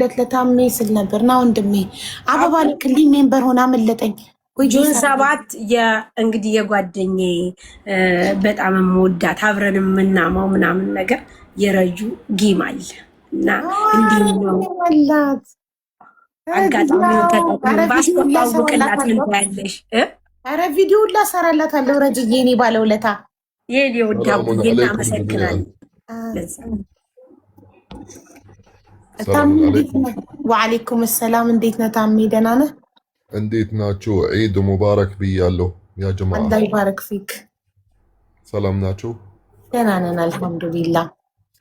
ደውልለት ለታሜ ስል ነበርና ወንድሜ አበባ ልክልኝ ሜምበር ሆና መለጠኝ። ጁን 7 እንግዲህ የጓደኛዬ በጣም የምወዳት አብረን የምናማው ምናምን ነገር የረጁ ጌም አለ እና እንዲህ ነው አጋጣሚውን ተጠቅሞ ባስተዋውቅላት ምን ታያለሽ? ኧረ ቪዲዮ ላሰራላታለሁ። ረጅዬ እኔ ባለውለታ የኔ ወዳቡ እናመሰግናለን። ወአለይኩም ሰላም። እንዴት ነህ ታሜ? ደህና ነህ? እንዴት ናችሁ? ዒድ ሙባረክ ብያለሁ ያ ጀማዓ። አላህ ይባረክ ፊክ። ሰላም ናችሁ? ደህና ነን አልሐምዱሊላህ።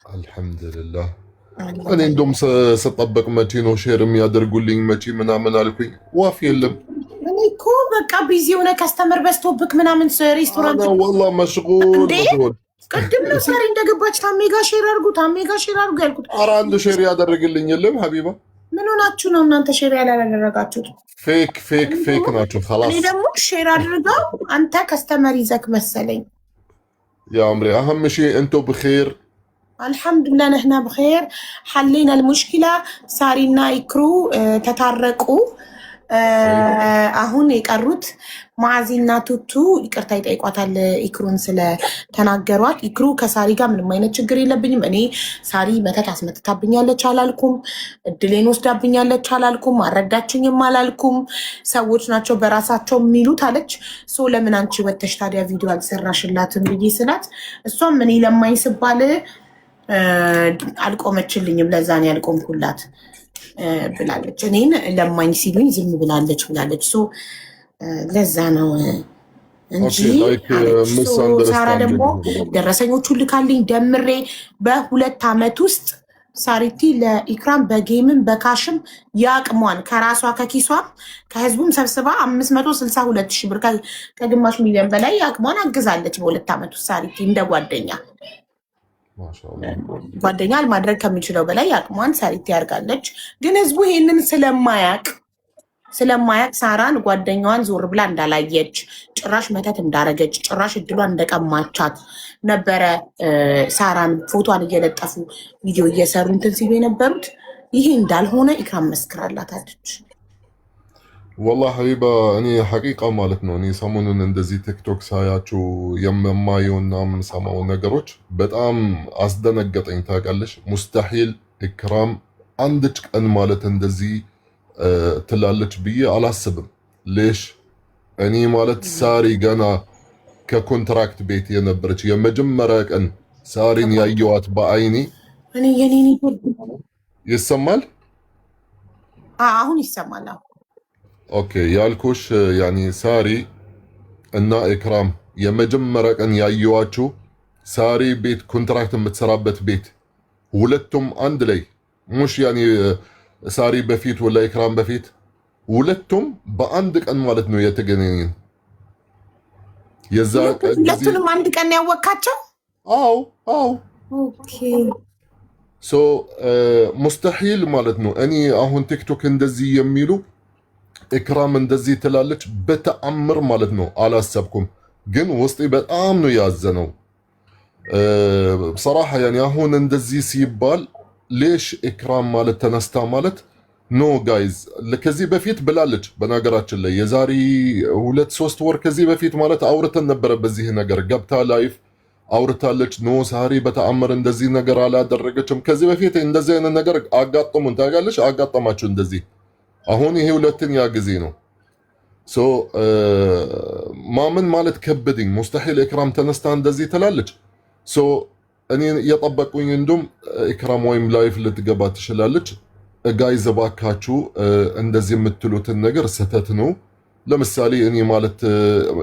አልሐምዱሊላህ። እኔ እንደውም ስጠበቅ መቼ ነው ሼር የሚያደርጉልኝ መቼ ምናምን አልኩኝ፣ ዋፍ የለም። እኔ እኮ በቃ ቢዚ የሆነ ከስተመር በዝቶብክ ምናምን ሬስቶራንት ወላሂ መሽጉል ቅድም ነው ሳሪ እንደገባች ታሜ ጋር ሼር አድርጉ ያልኩት። ኧረ አንድ ሼር ያደረግልኝ የለም ሀቢባ። ምን ሆናችሁ ነው እናንተ ሼር ያላደረጋችሁት? ፌክ ናቸው። እኔ ደግሞ ሼር አድርገው አንተ ከስተመር ይዘክ መሰለኝ። ያ አምሪ አህም ሺ እንቶ ብኸይር አልሐምዱሊላህ ነህና ብኸይር። ሐሌና ልሙሽኪላ ሳሪና ኢክሩ ተታረቁ። አሁን የቀሩት ማዕዚና ቱቱ ይቅርታ ይጠይቋታል ኢክሩን ስለተናገሯት። ኢክሩ ከሳሪ ጋር ምንም አይነት ችግር የለብኝም፣ እኔ ሳሪ መተት አስመትታብኛለች አላልኩም፣ እድሌን ወስዳብኛለች አላልኩም፣ አረዳችኝም አላልኩም፣ ሰዎች ናቸው በራሳቸው የሚሉት አለች። ሶ ለምን አንቺ ወተሽ ታዲያ ቪዲዮ አልሰራሽላትም ብዬ ስላት እሷም እኔ ለማኝ ስባል አልቆመችልኝም፣ ለዛኔ ያልቆምኩላት ብላለች። እኔን ለማኝ ሲሉኝ ዝም ብላለች ብላለች። ሶ ለዛ ነው እንጂ ሳራ ደግሞ ደረሰኞቹን ልካልኝ ደምሬ በ2 ዓመት ውስጥ ሳሪቲ ለኢክራም በጌምም በካሽም ያቅሟን ከራሷ ከኪሷም ከህዝቡም ሰብስባ 562,000 ብር ከግማሽ ሚሊዮን በላይ ያቅሟን አግዛለች በ2 ዓመት ውስጥ ሳሪቲ እንደ ጓደኛ ማድረግ ከሚችለው በላይ አቅሟን ሳሪቲ ያርጋለች። ግን ህዝቡ ይሄንን ስለማያቅ ሳራን ጓደኛዋን ዞር ብላ እንዳላየች፣ ጭራሽ መተት እንዳረገች፣ ጭራሽ እድሏን እንደቀማቻት ነበረ ሳራን ፎቶን እየለጠፉ ቪዲዮ እየሰሩ እንትን ሲሉ የነበሩት። ይሄ እንዳልሆነ ኢክራም መስክራላታለች። ወላሂ ሀቢባ እኔ ሐቂቃ ማለት ነው እኔ ሰሞኑን እንደዚህ ቲክቶክ ሳያችሁ የማየውና የምንሰማው ነገሮች በጣም አስደነገጠኝ። ታውቃለሽ ሙስተሒል ኢክራም አንድች ቀን ማለት እንደዚህ ትላለች ብዬ አላስብም። ሌሽ እኔ ማለት ሳሪ ገና ከኮንትራክት ቤት የነበረች የመጀመሪያ ቀን ሳሪን ያየዋት በአይኔ ይሰማል። አሁን ይሰማል። ኦኬ ያልኩሽ ያኒ ሳሪ እና ኢክራም የመጀመሪያ ቀን ያየዋችሁ ሳሪ ቤት ኮንትራክት የምትሰራበት ቤት ሁለቱም አንድ ላይ ሙሽ ያኒ ሳሪ በፊት ወላ ኢክራም በፊት ሁለቱም በአንድ ቀን ማለት ነው የተገናኘን። የዛ ቀን ሁለቱንም አንድ ቀን ያወቃቸው? አዎ ኦኬ ሶ ሙስተሒል ማለት ነው። እኔ አሁን ቲክቶክ እንደዚህ የሚሉ ኢክራም እንደዚህ ትላለች በተአምር ማለት ነው አላሰብኩም። ግን ውስጤ በጣም ነው ያዘነው በصراحه يعني አሁን እንደዚህ ሲባል ሌሽ ኢክራም ማለት ተነስታ ማለት ኖ ጋይዝ ከዚህ በፊት ብላለች። በነገራችን ላይ የዛሬ 2-3 ወር ከዚህ በፊት ማለት አውርተን ነበረ በዚህ ነገር ገብታ ላይፍ አውርታለች። ኖ ሳሪ በተአምር እንደዚህ ነገር አላደረገችም። ከዚህ በፊት እንደዚህ አይነት ነገር አጋጥሙን ታውቃለች። አጋጠማችሁ እንደዚህ? አሁን ይሄ ሁለተኛ ጊዜ ነው። ሶ ማመን ማለት ከበደኝ። ሙስተሒል ኢክራም ተነስታ እንደዚህ ትላለች። ሶ እኔ የጠበቁኝ እንደም ኢክራም ወይም ላይፍ ልትገባ ትችላለች። ጋይዝ እባካችሁ እንደዚህ የምትሉትን ነገር ስህተት ነው። ለምሳሌ እኔ ማለት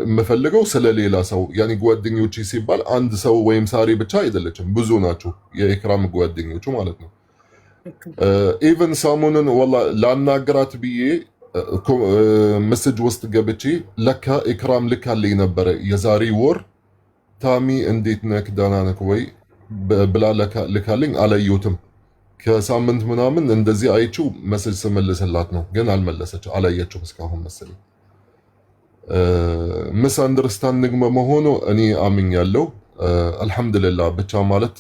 የምፈልገው ስለሌላ ሰው ያኒ ጓደኞቼ ሲባል አንድ ሰው ወይም ሳሪ ብቻ አይደለችም፣ ብዙ ናቸው የኢክራም ጓደኞቹ ማለት ነው። ኢቨን ሰሞኑን ወላ ላናገራት ብዬ መስጅ ውስጥ ገብቼ ለካ ኢክራም ልካልኝ ነበረ የዛሬ ወር ታሚ እንዴት ነክ ደህና ነክ ወይ ብላ ልካልኝ አላየሁትም። ከሳምንት ምናምን እንደዚህ አይቼው መስጅ ስመልስላት ነው፣ ግን አልመለሰች አላየችውም እስካሁን መሰለኝ። ምስ አንደርስታንዲንግ መሆኑ እኔ አምኛለሁ። አልሐምዱሊላህ ብቻ ማለት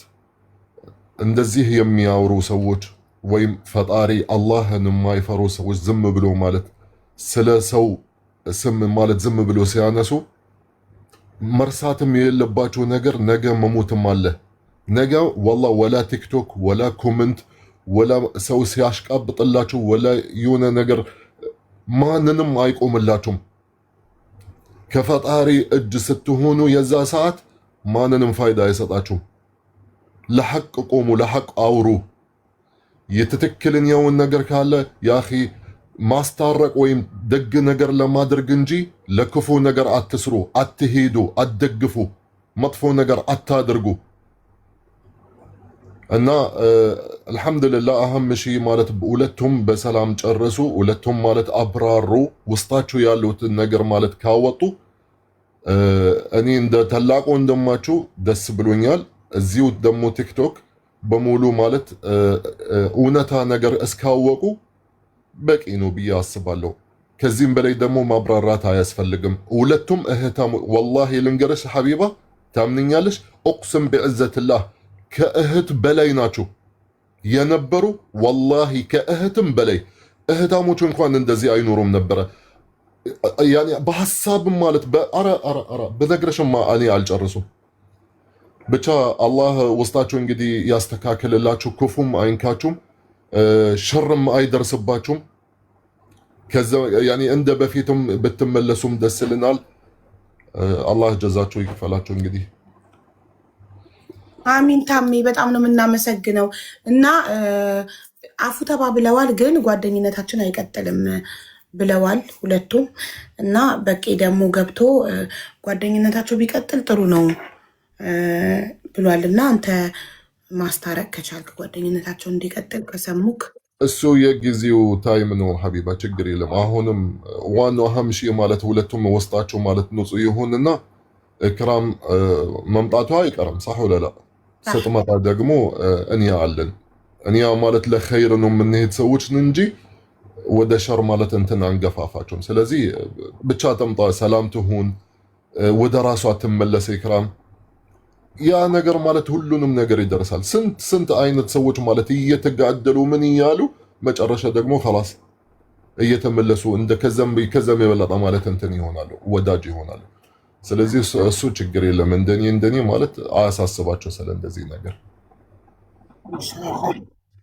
እንደዚህ የሚያወሩ ሰዎች ወይም ፈጣሪ አላህን የማይፈሩ ሰዎች ዝም ብሎ ማለት ስለ ሰው ስም ማለት ዝም ብሎ ሲያነሱ መርሳትም የሌለባቸው ነገር ነገ መሞትም አለ። ነገ ወላሂ ወላ ቲክቶክ ወላ ኮመንት ወላ ሰው ሲያሽቃብጥላችሁ ወላ የሆነ ነገር ማንንም አይቆምላችሁም። ከፈጣሪ እጅ ስትሆኑ የዛ ሰዓት ማንንም ፋይዳ አይሰጣችሁም። ለሐቅ ቆሙ፣ ለሐቅ አውሩ። የትክክለኛውን ነገር ካለ ያኺ ማስታረቅ ወይም ደግ ነገር ለማድረግ እንጂ ለክፉ ነገር አትስሩ፣ አትሄዱ፣ አትደግፉ፣ መጥፎ ነገር አታድርጉ። እና አልሐምዱሊላህ አህም ሺ ማለት ሁለቱም በሰላም ጨረሱ። ሁለቱም ማለት አብራሩ። ውስጣቸው ያሉትን ነገር ማለት ካወጡ እኔ እንደ ታላቁ ወንድማችሁ ደስ ብሎኛል። እዚሁ ደግሞ ቲክቶክ በሙሉ ማለት እውነታ ነገር እስካወቁ በቂ ነው ብዬ አስባለሁ። ከዚህም በላይ ደግሞ ማብራራት አያስፈልግም። ሁለቱም እህታም ወላሂ ልንገርሽ ሐቢባ ታምንኛለሽ፣ እቅስም ቢዕዘትላህ ከእህት በላይ ናቸው የነበሩ። ወላሂ ከእህትም በላይ እህታሞች እንኳን እንደዚህ አይኖሩም ነበረ። ያኔ በሐሳብም ማለት በነገርሽማ እኔ አልጨርሱም። ብቻ አላህ ውስጣችሁ እንግዲህ ያስተካክልላችሁ፣ ክፉም አይንካችሁም፣ ሸርም አይደርስባችሁም። ከዛ ያኔ እንደ በፊትም ብትመለሱም ደስ ይለናል። አላህ ጀዛችሁ ይክፈላችሁ። እንግዲህ አሚን ታሜ በጣም ነው የምናመሰግነው። እና አፉ ተባብለዋል፣ ግን ጓደኝነታችን አይቀጥልም ብለዋል ሁለቱም። እና በቂ ደግሞ ገብቶ ጓደኝነታቸው ቢቀጥል ጥሩ ነው ብሏል። እና አንተ ማስታረቅ ከቻልክ ጓደኝነታቸው እንዲቀጥል ከሰሙክ እሱ የጊዜው ታይም ነው ሐቢባ፣ ችግር የለም። አሁንም ዋናው አህም ሺ ማለት ሁለቱም ወስጣቸው ማለት ንጹህ ይሁንና ኢክራም መምጣቷ አይቀርም። صح ወላ ላ? ስትመጣ ደግሞ እኛ አለን። እኛ ማለት ለኸይር ነው የምንሄድ ሰዎች እንጂ ወደ ሸር ማለት እንትን አንገፋፋቸውም። ስለዚህ ብቻ ተምጣ፣ ሰላም ትሁን፣ ወደ ራሷ ትመለስ ኢክራም። ያ ነገር ማለት ሁሉንም ነገር ይደርሳል። ስንት አይነት ሰዎች ማለት እየተጋደሉ ምን እያሉ መጨረሻ ደግሞ خلاص እየተመለሱ እንደ ከዘም የበለጠ ማለት እንትን ይሆናሉ፣ ወዳጅ ይሆናሉ። ስለዚህ እሱ ችግር የለም። እንደኔ ማለት አያሳስባቸው ስለ እንደዚህ ነገር።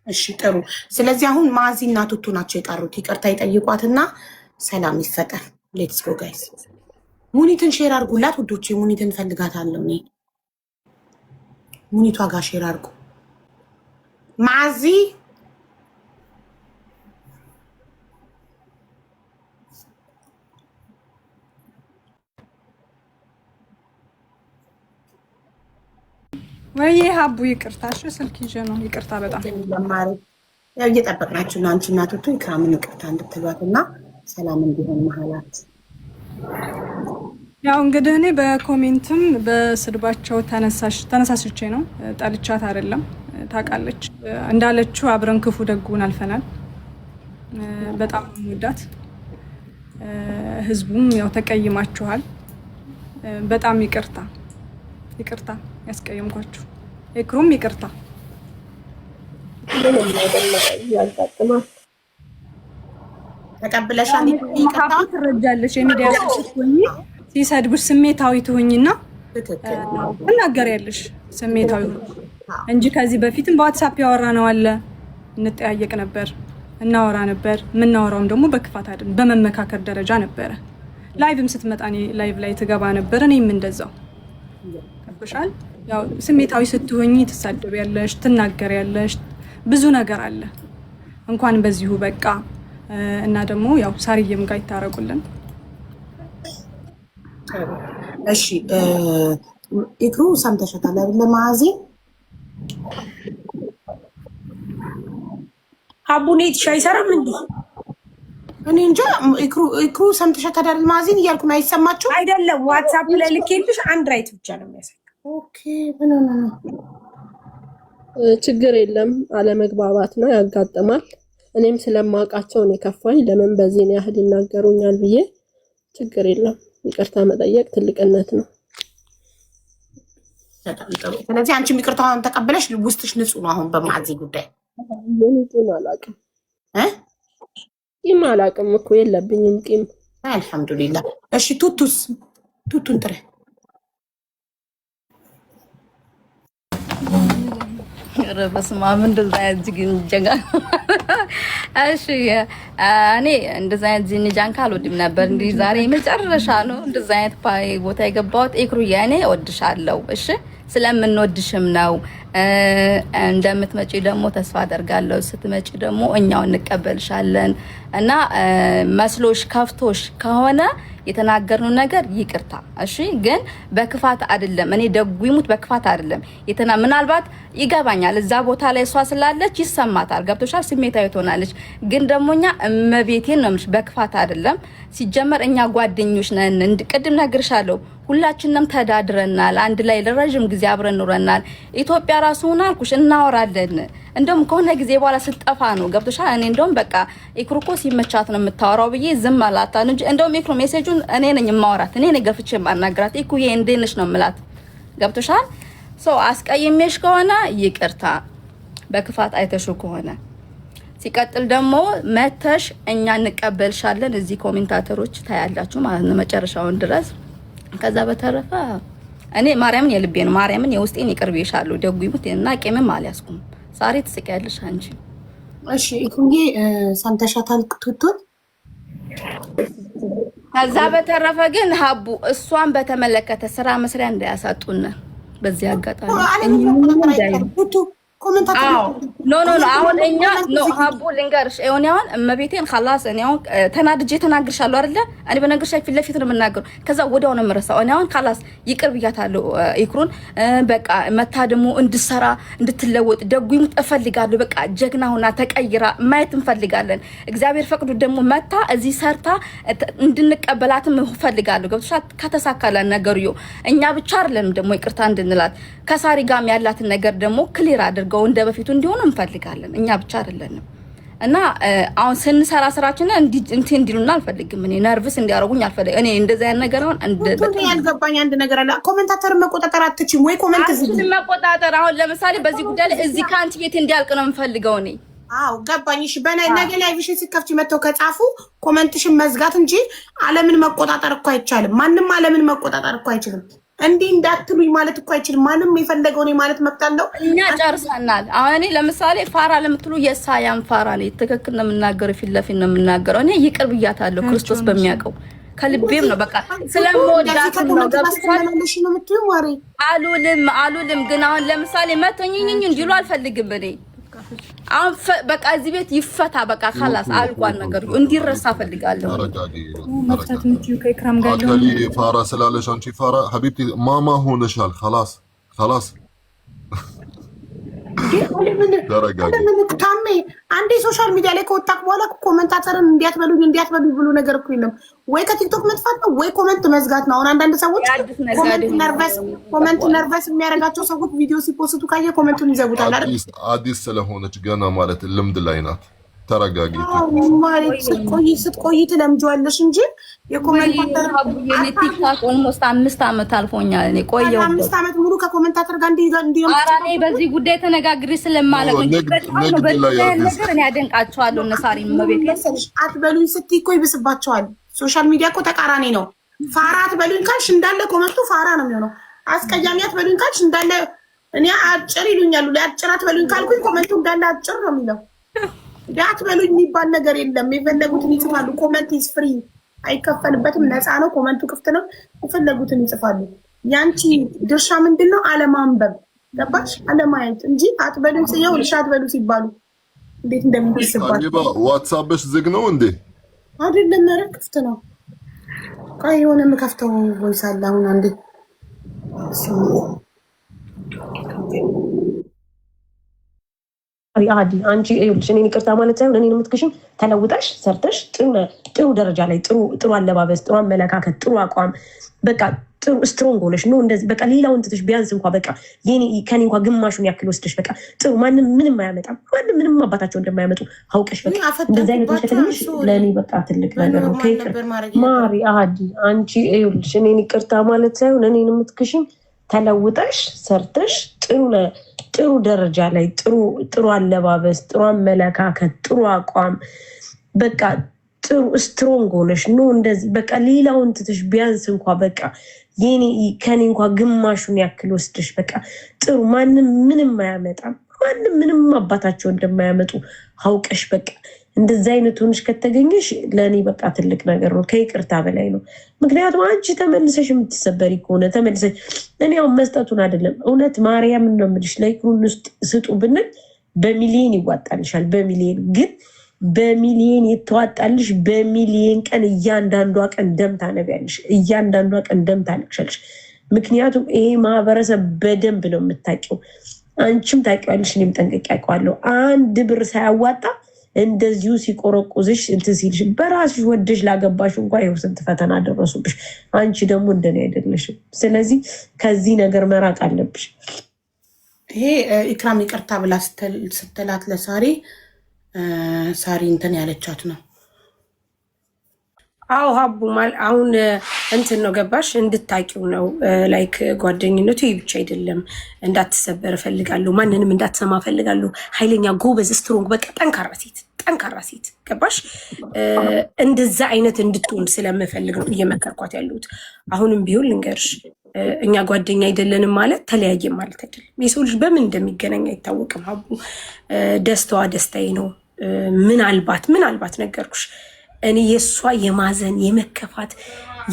እሺ ጥሩ። ስለዚህ አሁን ማዚ እና ቱቱ ናቸው የቀሩት። ይቅርታ ይጠይቋትና ሰላም ይፈጠር። ሌትስ ጎ ጋይስ። ሙኒትን ሼር አድርጉላት ውዶቼ። ሙኒትን ፈልጋታለሁ እኔ። ሙኒቷ ጋር ሼር አድርጉ። ማዚ ወይ ሀቡ ይቅርታሽ፣ ስልክ ይዤ ነው። ይቅርታ በጣም ያው እየጠበቅናችሁ ነው። አንቺ እናቶቱ ኢክራምን ይቅርታ እንድትሏትና ሰላም እንዲሆን መሀላት። ያው እንግዲህ እኔ በኮሜንትም በስድባቸው ተነሳስቼ ነው። ጠልቻት አይደለም፣ ታውቃለች። እንዳለችው አብረን ክፉ ደጉን አልፈናል። በጣም ወዳት። ህዝቡም ያው ተቀይማችኋል። በጣም ይቅርታ ያስቀየምኳችሁ። ኢክሩም ይቅርታ። ተቀብለሻል። ይቅርታ ትረጃለሽ። የሚዲያ ስትሆኚ ሲሰድቡሽ ስሜታዊ ትሆኚና ትናገሪያለሽ። ስሜታዊ እንጂ ከዚህ በፊትም በዋትስአፕ ያወራነው አለ፣ እንጠያየቅ ነበር፣ እናወራ ነበር። የምናወራውም ደግሞ በክፋት አይደለም፣ በመመካከር ደረጃ ነበረ። ላይቭም ስትመጣ እኔ ላይቭ ላይ ትገባ ነበር፣ እኔም እንደዛው ከብሻል። ያው ስሜታዊ ስትሆኚ ትሳደቢያለሽ፣ ትናገሪያለሽ፣ ብዙ ነገር አለ። እንኳን በዚሁ በቃ እና ደግሞ ያው ሳርየም ጋር ይታረቁልን። እሺ ኢክሩ ሰምተሻታል አይደል? ማዚ አቡኔት ሻይ ሰራም እንዴ? እኔ እንጃ። ኢክሩ ሰምተሻታል አይደል? ማዚን እያልኩ ነው። አይሰማችሁ አይደለም? ዋትስአፕ ላይ ልኬልሽ አንድ ራይት ብቻ ነው የሚያሳይ። ኦኬ ምንና ችግር የለም። አለመግባባት ነው ያጋጥማል። እኔም ስለማውቃቸው ነው የከፋኝ። ለምን በዚህ ያህል ይናገሩኛል ብዬ። ችግር የለም። ይቅርታ መጠየቅ ትልቅነት ነው። ስለዚህ አንቺም ይቅርታውን ተቀበለሽ ውስጥሽ ንጹህ ነው አሁን በማዚ ጉዳይ። ቂም አላውቅም እኮ የለብኝም ቂም። አልሐምዱሊላህ። እሺ ቱቱን ጥሬ በስመ አብ እንደዛ ያጅግን ጀጋ እሺ እኔ እንደዛ ያጅን ጃንካ አልወድም ነበር። እንዲህ ዛሬ መጨረሻ ነው እንደዛ አይነት ቦታ የገባሁት። ኢክሩዬ እኔ እወድሻለሁ። እሺ ስለምንወድሽም ነው። እንደምትመጪ ደግሞ ተስፋ አደርጋለሁ። ስትመጪ ደግሞ እኛው እንቀበልሻለን እና መስሎሽ ከፍቶሽ ከሆነ የተናገርነው ነገር ይቅርታ እሺ። ግን በክፋት አይደለም። እኔ ደጉ ይሙት በክፋት አይደለም። ምናልባት ይገባኛል እዛ ቦታ ላይ እሷ ስላለች ይሰማታል። ገብቶሻል? ስሜታዊ ትሆናለች። ግን ደሞኛ እመቤቴን ነው የምልሽ በክፋት አይደለም። ሲጀመር እኛ ጓደኞች ነን። ቅድም ነግርሻለሁ። ሁላችንም ተዳድረናል። አንድ ላይ ለረጅም ጊዜ አብረን ኑረናል። ኢትዮጵያ ራሱ ሆና አልኩሽ እናወራለን። እንደውም ከሆነ ጊዜ በኋላ ስጠፋ ነው ገብቶሻል? እኔ እንደውም በቃ ኢክሩኮ ሲመቻት ነው የምታወራው ብዬ ዝም አላታን እንጂ እንደውም ኢክሩ ሜሴጁን እኔ ነኝ የማወራት። እኔ ነኝ ገፍቼ ማናገራት። ኢኩዬ እንዴት ነሽ ነው የምላት። ገብቶሻል? አስቀይሜሽ ከሆነ ይቅርታ በክፋት አይተሹ ከሆነ ሲቀጥል ደግሞ መተሽ እኛ እንቀበልሻለን። እዚህ ኮሜንታተሮች ታያላችሁ ማለት ነው መጨረሻውን ድረስ። ከዛ በተረፈ እኔ ማርያምን የልቤ ነው ማርያምን የውስጤን ይቅርብሻለሁ። ደጉ ይሙት እና ቄምም አልያዝኩም። ዛሬ ትስቂያለሽ አንቺ። እሺ ኢኩዬ ሰምተሻታል ቱቱን። ከዛ በተረፈ ግን ሀቡ እሷን በተመለከተ ስራ መስሪያ እንዳያሳጡን በዚህ አጋጣሚ ኖ አሁን እኛ ኖ ሀቡ ልንገርሽ አሁን እመቤቴን خلاص እኔ አሁን ተናድጄ ተናግርሻለሁ አይደለ? እኔ በነገርሽ ፊት ለፊት ነው የምናገረው። ከዛ ወዲያው ነው የምረሳው። እኔ አሁን خلاص ይቅር ብያታለሁ ኢክሩን። በቃ መታ ደግሞ እንድሰራ እንድትለወጥ ደጉ ይሙት እፈልጋለሁ። በቃ ጀግና ሆና ተቀይራ ማየት እንፈልጋለን። እግዚአብሔር ፈቅዶ ደግሞ መታ እዚህ ሰርታ እንድንቀበላትም እፈልጋለሁ። ገብቶሻል? ከተሳካለን ነገሩ እኛ ብቻ አይደለም ደግሞ ይቅርታ እንድንላት ከሳሪ ጋርም ያላትን ነገር ደግሞ ክሊር አድርገው እንደ በፊቱ እንዲሆኑ እንፈልጋለን። እኛ ብቻ አይደለንም እና አሁን ስንሰራ ስራችን እንዲሉና አልፈልግም። እኔ ነርቭስ እንዲያረጉኝ አልፈልግም። እኔ እንደዛ ያን ነገር አሁን በጣም ያልገባኝ አንድ ነገር አለ። ኮሜንታተር መቆጣጠር አትችም ወይ? ኮሜንት እዚህ መቆጣጠር አሁን ለምሳሌ በዚህ ጉዳይ ላይ እዚህ ካንቺ ቤት እንዲያልቅ ነው የምፈልገው እኔ። አዎ ገባኝ። እሺ ነገ ላይቭሽን ሲከፍቺ መተው ከጻፉ ኮሜንትሽን መዝጋት እንጂ ዓለምን መቆጣጠር እኮ አይቻልም። ማንም ዓለምን መቆጣጠር እኮ አይችልም። እንዲህ እንዳትሉኝ ማለት እኮ አይችልም። ማንም የፈለገው ነው ማለት መብት አለው። እኛ ጨርሰናል። አሁን እኔ ለምሳሌ ፋራ ለምትሉ የሳያም ፋራ ነው ትክክል ነው የምናገረው። ፊት ለፊት ነው የምናገረው። እኔ ይቅር ብያታለሁ ክርስቶስ በሚያውቀው ከልቤም ነው። በቃ ስለምወዳት ነው ገብቶሻል ነው የምትዩ ማሪ አሉልም ግን አሁን ለምሳሌ መተኝኝ እንዲሉ አልፈልግም እኔ። አሁን በቃ እዚህ ቤት ይፈታ በቃ خلاص አልቋል ነገሩ እንዲረሳ ፈልጋለሁ። መፍታት ምትዩ ከኢክራም ጋር አከሊ ፋራ ስላለሽ አንቺ ፋራ ሀቢብቲ ማማ ሆነሻል። خلاص ታሜ አንዴ ሶሻል ሚዲያ ላይ ከወጣክ በኋላ ኮሜንታተርን እንዲያትበሉኝ ብሎ ነገር እኮ የለም። ወይ ከቲክቶክ መጥፋት ነው ወይ ኮሜንት መዝጋት ነው። አሁን አንዳንድ ሰዎች ኮሜንት ነርቨስ የሚያደርጋቸው ሰዎች ቪዲዮ ሲፖስቱ ካየ ኮሜንቱን ይዘጉታል አይደል? አዲስ ስለሆነች ገና ማለት ልምድ ላይ ናት። ተረጋጊ ማለት ስትቆይ ትለምጂዋለሽ እንጂ የኮሜንታተር ቲክቶክ ኦልሞስት 5 ዓመት አልፎኛል። እኔ ቆየሁ 5 ዓመት ሙሉ ከኮሜንታተር ጋር እንዲሁ አራኔ በዚህ ጉዳይ ተነጋግሬ ስለማለት ነው። ነገር እኔ አደንቃቸዋለሁ። እነሳሪ መቤት አትበሉኝ ስትይ እኮ ይብስባቸዋል። ሶሻል ሚዲያ እኮ ተቃራኒ ነው። ፋራ አትበሉኝ ካልሽ እንዳለ ኮሜንቱ ፋራ ነው የሚሆነው። አስቀያሚ አትበሉኝ ካልሽ እንዳለ እኔ አጭር ይሉኛል። አጭር አትበሉኝ ካልኩኝ ኮሜንቱ እንዳለ አጭር ነው የሚለው። አትበሉኝ የሚባል ነገር የለም። የፈለጉትን ይጽፋሉ። ኮሜንት ኢዝ ፍሪ አይከፈልበትም። ነፃ ነው። ኮሜንቱ ክፍት ነው። የፈለጉትን ይጽፋሉ። ያንቺ ድርሻ ምንድነው? አለማንበብ ገባሽ? አለማየት እንጂ አትበሉኝ ሲየው ልሽ አትበሉ ሲባሉ እንዴት እንደሚደርስባል። ዋትስአፕሽ ዝግ ነው እንዴ? አይደለም፣ ኧረ ክፍት ነው። ቆይ የሆነ የምከፍተው ቮይስ አለ አሁን አንዴ አዲ አንቺ ይኸውልሽ እኔን ይቅርታ ማለት ሳይሆን እኔን የምትክሽኝ ተለውጠሽ ሰርተሽ ጥሩ ደረጃ ላይ ጥሩ አለባበስ፣ ጥሩ አመለካከት፣ ጥሩ አቋም በቃ ጥሩ ስትሮንግ ሆነሽ ነው እንደዚህ በቃ ሌላውን ትተሽ ቢያንስ እንኳን በቃ ከኔ እንኳን ግማሹን ያክል ወስደሽ በቃ ጥሩ ማንም ምንም አያመጣም። ማንም ምንም አባታቸው እንደማያመጡ አውቀሽ በቃ እንደዚህ አይነት ተከትለሽ ለኔ በቃ ትልቅ ነገር ነው። ማሪ አዲ አንቺ ይኸውልሽ እኔን ይቅርታ ማለት ሳይሆን እኔን የምትክሽኝ ተለውጠሽ ሰርተሽ ጥሩ ደረጃ ላይ ጥሩ አለባበስ፣ ጥሩ አመለካከት፣ ጥሩ አቋም በቃ ጥሩ ስትሮንግ ሆነሽ ነው እንደዚህ በቃ ሌላውን ትተሽ ቢያንስ እንኳን በቃ ከኔ እንኳን ግማሹን ያክል ወስደሽ በቃ ጥሩ ማንም ምንም አያመጣም ማንም ምንም አባታቸው እንደማያመጡ አውቀሽ በቃ እንደዚህ አይነት ሆነሽ ከተገኘሽ ለኔ በቃ ትልቅ ነገር ነው ከይቅርታ በላይ ነው ምክንያቱም አንቺ ተመልሰሽ የምትሰበሪ ከሆነ ተመልሰሽ እኔ ያው መስጠቱን አይደለም እውነት ማርያም ነው የምልሽ ላይኩን ውስጥ ስጡ ብንል በሚሊዮን ይዋጣልሻል በሚሊዮን ግን በሚሊዮን የተዋጣልሽ በሚሊዮን ቀን እያንዳንዷ ቀን ደም ታነቢያለሽ እያንዳንዷ ቀን ደም ታለቅሻለሽ ምክንያቱም ይሄ ማህበረሰብ በደንብ ነው የምታውቂው አንቺም ታውቂዋለሽ እኔም ጠንቅቄ አውቀዋለሁ አንድ ብር ሳያዋጣ እንደዚሁ ሲቆረቁዝሽ እንትን ሲልሽ በራስሽ ወደሽ ላገባሽ እንኳን ይኸው ስንት ፈተና ደረሱብሽ አንቺ ደግሞ እንደኔ አይደለሽም ስለዚህ ከዚህ ነገር መራቅ አለብሽ ይሄ ኢክራም ይቅርታ ብላ ስትላት ለሳሪ ሳሪ እንትን ያለቻት ነው አው ሀቡ አሁን እንትን ነው ገባሽ እንድታቂው ነው ላይክ ጓደኝነቱ ይብቻ አይደለም እንዳትሰበር ፈልጋለሁ ማንንም እንዳትሰማ ፈልጋለሁ ኃይለኛ ጎበዝ ስትሮንግ በቃ ጠንካራ ሴት ገባሽ እንደዛ አይነት እንድትሆን ስለምፈልግ ነው እየመከርኳት ያለሁት አሁንም ቢሆን ልንገርሽ እኛ ጓደኛ አይደለንም ማለት ተለያየ ማለት አይደለም የሰው ልጅ በምን እንደሚገናኝ አይታወቅም ሀቡ ደስታዋ ደስታዬ ነው ምናልባት ነገርኩሽ እኔ የሷ የማዘን የመከፋት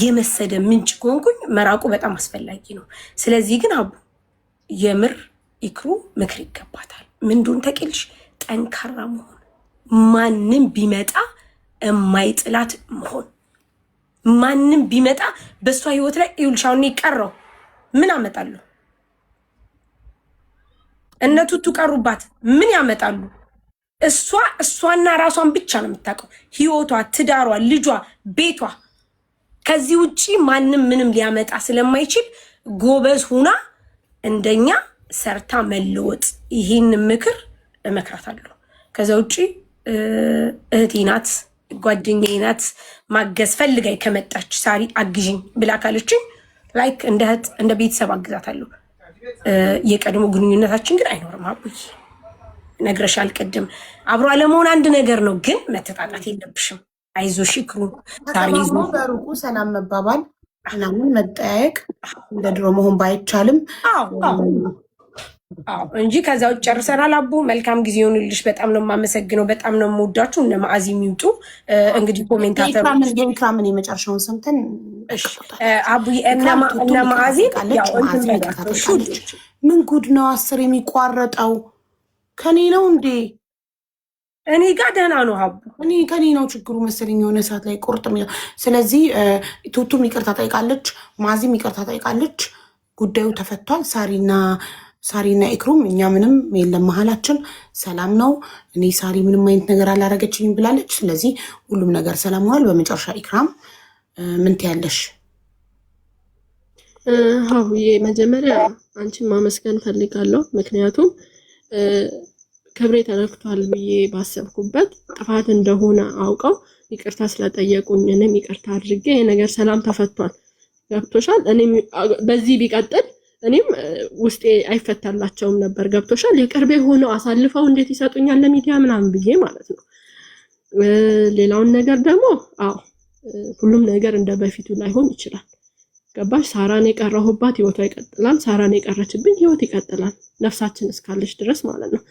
የመሰደ ምንጭ ሆንኩኝ መራቁ በጣም አስፈላጊ ነው ስለዚህ ግን አቡ የምር ይክሩ ምክር ይገባታል ምን እንደሆነ ታውቂልሽ ጠንካራ መሆን ማንም ቢመጣ የማይጥላት መሆን ማንም ቢመጣ በሷ ህይወት ላይ ይውልሻውን ይቀረው ምን አመጣለሁ እነቱቱ ቀሩባት ምን ያመጣሉ እሷና ራሷን ብቻ ነው የምታውቀው ህይወቷ ትዳሯ ልጇ ቤቷ ከዚህ ውጪ ማንም ምንም ሊያመጣ ስለማይችል ጎበዝ ሁና እንደኛ ሰርታ መለወጥ ይሄን ምክር እመክራታለሁ ከዛ ውጪ እህቴ ናት ጓደኛዬ ናት ማገዝ ፈልጋይ ከመጣች ሳሪ አግዥኝ ብላ ካለችኝ ላይክ እንደ እህት እንደ ቤተሰብ አግዛታለሁ የቀድሞ ግንኙነታችን ግን አይኖርም አቡይ ነግረሻል ቅድም አብሮ አለመሆን አንድ ነገር ነው ግን መተጣጣት የለብሽም አይዞሽ ይክሩ ሳሪ በሩቁ ሰላም መባባል ምናምን መጠያየቅ እንደ ድሮ መሆን ባይቻልም እንጂ ከዛው ጨርሰናል አቡ መልካም ጊዜ ይሁንልሽ በጣም ነው የማመሰግነው በጣም ነው የምወዳችሁ እነ ማአዚ የሚውጡ እንግዲህ ኮሜንታተር ኢክራምን የመጨረሻውን ሰምተን አቡ እነ ማአዚ ያው ምን ጉድ ነው 10 የሚቋረጠው ከኔ ነው እንዴ እኔ ጋር ደህና ነው ሀቡ እኔ ከኔ ነው ችግሩ መሰለኝ የሆነ ሰዓት ላይ ቁርጥ ስለዚህ ቱቱም ይቅርታ ጠይቃለች ማዚም ይቅርታ ጠይቃለች ጉዳዩ ተፈቷል ሳሪና ኢክሩም እኛ ምንም የለም መሀላችን ሰላም ነው እኔ ሳሪ ምንም አይነት ነገር አላረገችኝም ብላለች ስለዚህ ሁሉም ነገር ሰላም ሆኗል በመጨረሻ ኢክራም ምን ትያለሽ ሀቡዬ መጀመሪያ አንቺን ማመስገን ፈልጋለሁ ምክንያቱም ክብሬ ተነክቷል ብዬ ባሰብኩበት ጥፋት እንደሆነ አውቀው ይቅርታ ስለጠየቁኝ እኔም ይቅርታ አድርጌ የነገር ሰላም ተፈቷል ገብቶሻል እኔም በዚህ ቢቀጥል እኔም ውስጤ አይፈታላቸውም ነበር ገብቶሻል የቅርቤ ሆነው አሳልፈው እንዴት ይሰጡኛል ለሚዲያ ምናምን ብዬ ማለት ነው ሌላውን ነገር ደግሞ ሁሉም ነገር እንደ በፊቱ ላይሆን ይችላል ገባሽ ሳራን የቀረሁባት ህይወቷ ይቀጥላል ሳራን የቀረችብኝ ህይወት ይቀጥላል ነፍሳችን እስካለች ድረስ ማለት ነው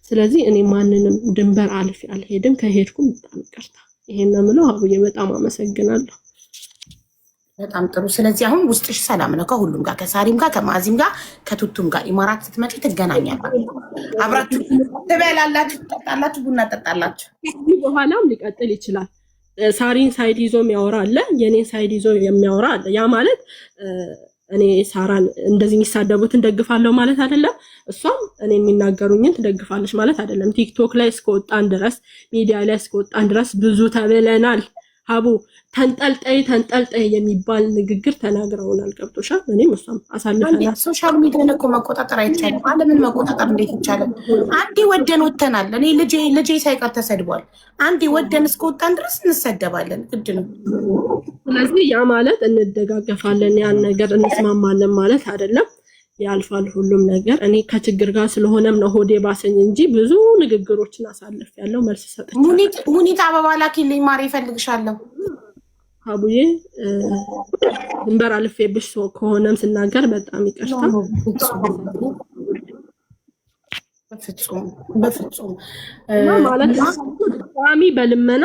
ስለዚህ እኔ ማንንም ድንበር አልፌ አልሄድም ከሄድኩም በጣም ይቅርታ ይሄን ነው የምለው አቡዬ በጣም አመሰግናለሁ በጣም ጥሩ ስለዚህ አሁን ውስጥሽ ሰላም ነው ከሁሉም ጋር ከሳሪም ጋር ከማዚም ጋር ከቱቱም ጋር ኢማራት ስትመጪ ትገናኛላችሁ አብራችሁ ትበላላችሁ ትጠጣላችሁ ቡና ትጠጣላችሁ ከዚህ በኋላም ሊቀጥል ይችላል ሳሪን ሳይድ ይዞ የሚያወራ አለ የኔን ሳይድ ይዞ የሚያወራ አለ ያ ማለት እኔ ሳራን እንደዚህ የሚሳደቡትን ደግፋለሁ ማለት አይደለም እሷም እኔ የሚናገሩኝን ትደግፋለች ማለት አይደለም ቲክቶክ ላይ እስከወጣን ድረስ ሚዲያ ላይ እስከወጣን ድረስ ብዙ ተብለናል ሀቡ ተንጠልጠይ የሚባል ንግግር ተናግረውናል ገብቶሻል እኔም እሷም አሳልፈናል ሶሻል ሚዲያ እኮ መቆጣጠር አይቻልም ዓለምን መቆጣጠር እንዴት ይቻላል አንዴ ወደን ወተናል እኔ ልጄ ሳይቀር ተሰድቧል አንዴ ወደን እስከወጣን ድረስ እንሰደባለን ግድ ነው ስለዚህ ያ ማለት እንደጋገፋለን ያን ነገር እንስማማለን ማለት አይደለም ያልፋል ሁሉም ነገር። እኔ ከችግር ጋር ስለሆነም ነው ሆዴ ባሰኝ እንጂ ብዙ ንግግሮችን አሳልፌያለሁ። መልስ ሰጥቻለሁ። ሙኒት አበባ ላኪልኝ ማር ይፈልግሻለሁ። አቡዬ ድንበር አልፌብሽ ከሆነም ስናገር በጣም ይቅርታ። በፍጹም ማለት ቋሚ በልመና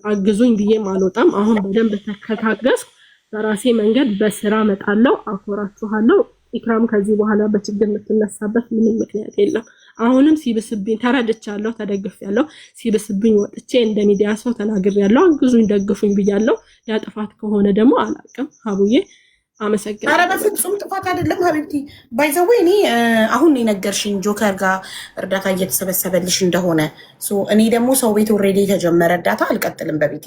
አግዙኝ ብዬም አልወጣም። አሁን በደንብ ከታገዝኩ በራሴ መንገድ በስራ መጣለው። አኮራችኋለሁ። ኢክራም ከዚህ በኋላ በችግር የምትነሳበት ምንም ምክንያት የለም። አሁንም ሲብስብኝ ተረድቻለሁ፣ ተደግፌያለሁ። ሲብስብኝ ወጥቼ እንደ ሚዲያ ሰው ተናግሬያለሁ። አግዙኝ፣ ደግፉኝ ብያለሁ። ያ ጥፋት ከሆነ ደግሞ አላውቅም። አቡዬ አመሰግናለሁ። ኧረ በፍጹም ጥፋት አይደለም ሀቢብቲ። ባይዘዌ እኔ አሁን የነገርሽኝ ጆከር ጋር እርዳታ እየተሰበሰበልሽ እንደሆነ እኔ ደግሞ ሰው ቤት ኦልሬዲ የተጀመረ እርዳታ አልቀጥልም በቤቴ።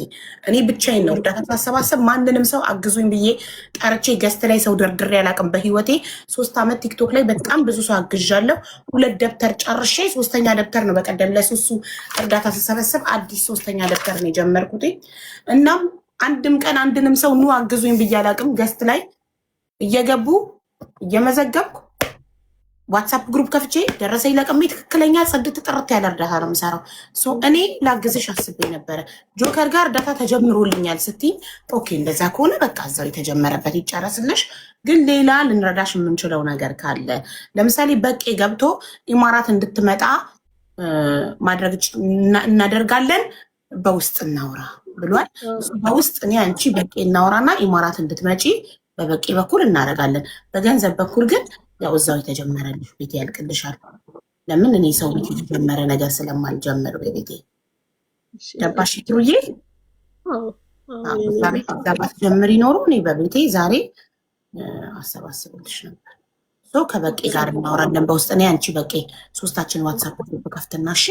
እኔ ብቻዬን ነው እርዳታ ሳሰባሰብ ማንንም ሰው አግዙኝ ብዬ ጠርቼ ገስት ላይ ሰው ደርድሬ አላውቅም በህይወቴ። 3 ዓመት ቲክቶክ ላይ በጣም ብዙ ሰው አግዣለሁ። 2 ደብተር ጨርሼ 3ኛ ደብተር ነው በቀደም ለሱሱ እርዳታ ስሰበስብ አዲስ 3ኛ ደብተር ነው የጀመርኩት። እናም አንድም ቀን አንድንም ሰው ኑ አግዙኝ ብዬ አላውቅም። ገስት ላይ እየገቡ እየመዘገብኩ ዋትሳፕ ግሩፕ ከፍቼ ደረሰኝ ለቅሜ ትክክለኛ ጽድት ጥርት ያለ እርዳታ ነው የምሰራው። እኔ ላግዝሽ አስቤ ነበረ። ጆከር ጋር እርዳታ ተጀምሮልኛል ስትይ ኦኬ፣ እንደዛ ከሆነ በቃ እዛው የተጀመረበት ይጨረስልሽ። ግን ሌላ ልንረዳሽ የምንችለው ነገር ካለ ለምሳሌ በቄ ገብቶ ኢማራት እንድትመጣ ማድረግ እናደርጋለን፣ በውስጥ እናውራ ብሏል። በውስጥ እኔ አንቺ በቄ እናውራና ኢማራት እንድትመጪ በበቂ በኩል እናደርጋለን። በገንዘብ በኩል ግን ያው እዛው የተጀመረልሽ ቤት ያልቅልሻል። ለምን እኔ ሰው ቤት የተጀመረ ነገር ስለማልጀምር በቤቴ ገባሽ ትሩዬ? ዛባት ጀምር ይኖሩ እኔ በቤቴ ዛሬ አሰባስብልሽ ነበር። ከበቂ ጋር እናወራለን በውስጥ እኔ አንቺ በቂ ሶስታችን ዋትሳፕ ግሩፕ ከፍትና እሺ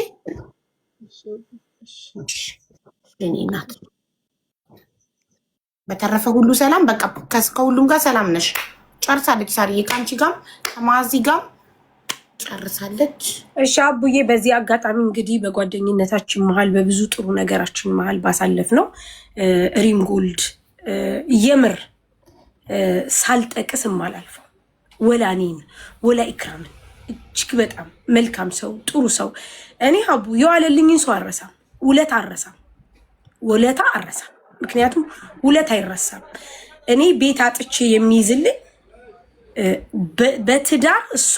እኔ ናት። በተረፈ ሁሉ ሰላም። በቃ ከሁሉም ጋር ሰላም ነሽ? ጨርሳለች ሳርዬ፣ ከአንቺ ጋር ከማዚ ጋር ጨርሳለች። እሺ አቡዬ፣ በዚህ አጋጣሚ እንግዲህ በጓደኝነታችን መሀል በብዙ ጥሩ ነገራችን መሀል ባሳለፍ ነው ሪም ጎልድ የምር ሳልጠቅስም አላልፈው ወላ እኔን ወላ ኢክራምን እጅግ በጣም መልካም ሰው፣ ጥሩ ሰው። እኔ አቡ የዋለልኝን ሰው አረሳም፣ ውለታ አረሳም፣ ውለታ አረሳም። ምክንያቱም ውለት አይረሳም። እኔ ቤት አጥቼ የሚይዝልኝ በትዳር እሷ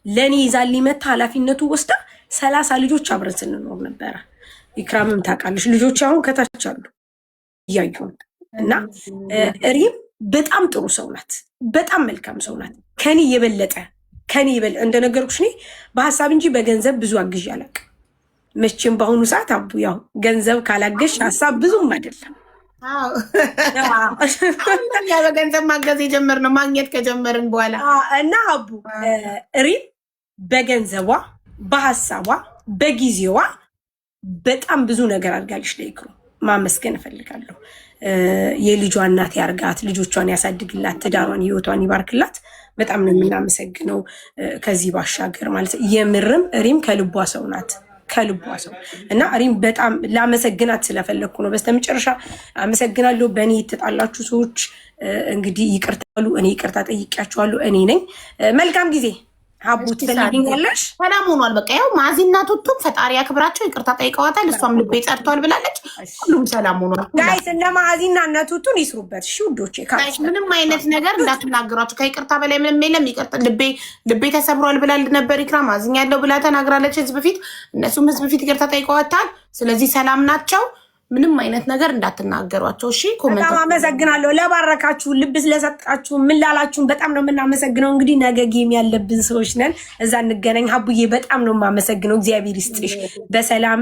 ለእኔ ይዛልኝ መታ ኃላፊነቱ ወስዳ 30 ልጆች አብረን ስንኖር ነበረ። ኢክራምም ታውቃለች፣ ልጆች አሁን ከታች አሉ እያዩ እና ሪም በጣም ጥሩ ሰው ናት፣ በጣም መልካም ሰው ናት። ከኔ የበለጠ እንደነገርኩሽ እኔ በሀሳብ እንጂ በገንዘብ ብዙ አግዥ አላውቅም። መቼም በአሁኑ ሰዓት አቡ ያው ገንዘብ ካላገሽ ሀሳብ ብዙም አይደለም። በገንዘብ ማገዝ የጀመርነው ማግኘት ከጀመርን በኋላ እና አቡ ሪም በገንዘቧ፣ በሀሳቧ፣ በጊዜዋ በጣም ብዙ ነገር አድርጋለች። ለይክሩ ማመስገን እፈልጋለሁ። የልጇ እናት ያርጋት፣ ልጆቿን ያሳድግላት፣ ትዳሯን ህይወቷን ይባርክላት። በጣም ነው የምናመሰግነው። ከዚህ ባሻገር ማለት የምርም ሪም ከልቧ ሰው ናት፣ ከልቧ ሰው እና ሪም በጣም ላመሰግናት ስለፈለግኩ ነው። በስተመጨረሻ አመሰግናለሁ። በእኔ የተጣላችሁ ሰዎች እንግዲህ ይቅርታ በሉ። እኔ ይቅርታ ጠይቂያችኋለሁ። እኔ ነኝ። መልካም ጊዜ። ሀቡ ትፈልጊኛለሽ? ሰላም ሆኗል። በቃ ያው ማዚና ቱቱም ፈጣሪ ያክብራቸው፣ ይቅርታ ጠይቀዋታል። እሷም ልቤ ጸድቷል ብላለች። ሁሉም ሰላም ሆኗል። ጋይስ እነ ማዚና እነ ቱቱን ይስሩበት። እሺ ውዶቼ፣ ምንም አይነት ነገር እንዳትናገሯቸው። ከይቅርታ በላይ ምንም የለም። ይቅርታ ልቤ ተሰብሯል ብላል ነበር ኢክራም። አዝኛለሁ ብላ ተናግራለች ህዝብ ፊት። እነሱም ህዝብ ፊት ይቅርታ ጠይቀዋታል። ስለዚህ ሰላም ናቸው። ምንም አይነት ነገር እንዳትናገሯቸው። እሺ በጣም አመሰግናለሁ። ለባረካችሁ፣ ልብ ስለሰጣችሁ፣ ምን ላላችሁን በጣም ነው የምናመሰግነው። እንግዲህ ነገ ጌም ያለብን ሰዎች ነን፣ እዛ እንገናኝ። ሀቡዬ በጣም ነው የማመሰግነው። እግዚአብሔር ይስጥሽ። በሰላም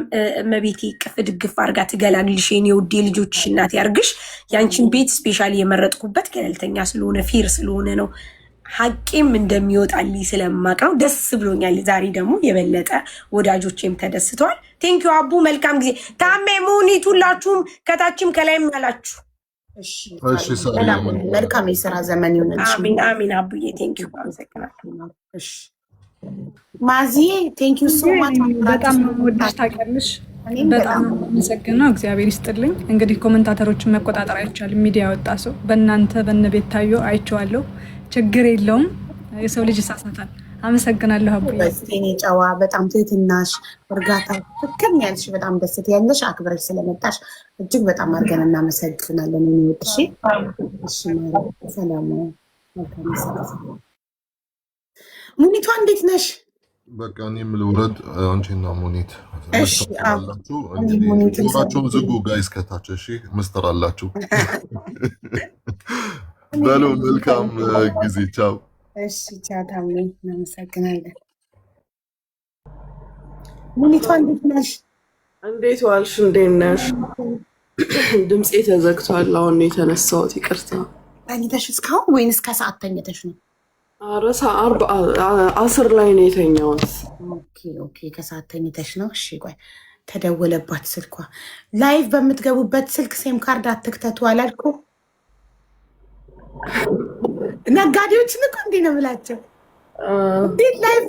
መቤቴ ቅፍ ድግፍ አርጋ ትገላግልሽ። የኔ ውዴ ልጆችሽ እናት ያርግሽ። ያንቺን ቤት ስፔሻሊ የመረጥኩበት ገለልተኛ ስለሆነ ፊር ስለሆነ ነው። ሀቄም እንደሚወጣልኝ ስለማቅ ነው። ደስ ብሎኛል። ዛሬ ደግሞ የበለጠ ወዳጆቼም ተደስተዋል። ቴንኪዩ አቡ፣ መልካም ጊዜ። ታሜ ሙኒት፣ ሁላችሁም ከታችም ከላይም ያላችሁ መልካም የስራ ዘመን ይሆንልሽ። አሚን አሚን። አቡዬ ቴንኪዩ፣ አመሰግናለሁ። ማዚ ቴንኪዩ ሶ ማች። በጣም ወዳጅ ታውቂያለሽ። በጣም አመሰግናለሁ። እግዚአብሔር ይስጥልኝ። እንግዲህ ኮመንታተሮችን መቆጣጠር አይቻልም። ሚዲያ ያወጣ ሰው በእናንተ በነ ቤታዮ አይቼዋለሁ። ችግር የለውም። የሰው ልጅ ይሳሳታል። አመሰግናለሁ አቡዬ። በስቴኔ ጨዋ በጣም ትህትናሽ፣ እርጋታ ፍቅር ያልሽ በጣም ደስ ትያለሽ። አክብረሽ ስለመጣሽ እጅግ በጣም አድርገን እናመሰግናለን። የሚወድሽ እሺ ማለት ሰላም ሙኒቷ እንዴት ነሽ? በቃ እኔም ልውረድ። አንቺና ሙኒት አላችሁ እንግዲህ ዝጉ ጋይስ ከታች። እሺ ምስጥር አላችሁ በሉ። መልካም ጊዜ ቻው። እሺ ቻው ታሜ፣ እናመሰግናለን። ሙኒቷ እንዴት ነሽ? እንዴት ዋልሽ? እንዴት ነሽ? ድምፄ ተዘግቷል። አሁን ነው የተነሳሁት። ይቅርታ። ተኝተሽ እስካሁን ወይንስ ከሰዓት ተኝተሽ ነው? ኧረ 10 ላይ ነው የተኛሁት። ኦኬ ከሰዓት ተኝተሽ ነው። እሺ ቆይ ተደወለባት ስልኳ። ላይቭ በምትገቡበት ስልክ ሴም ካርድ አትክተቱ አላልኩ? ነጋዴዎችን እኮ እንዴ ነው ብላቸው እንዴት ላይቭ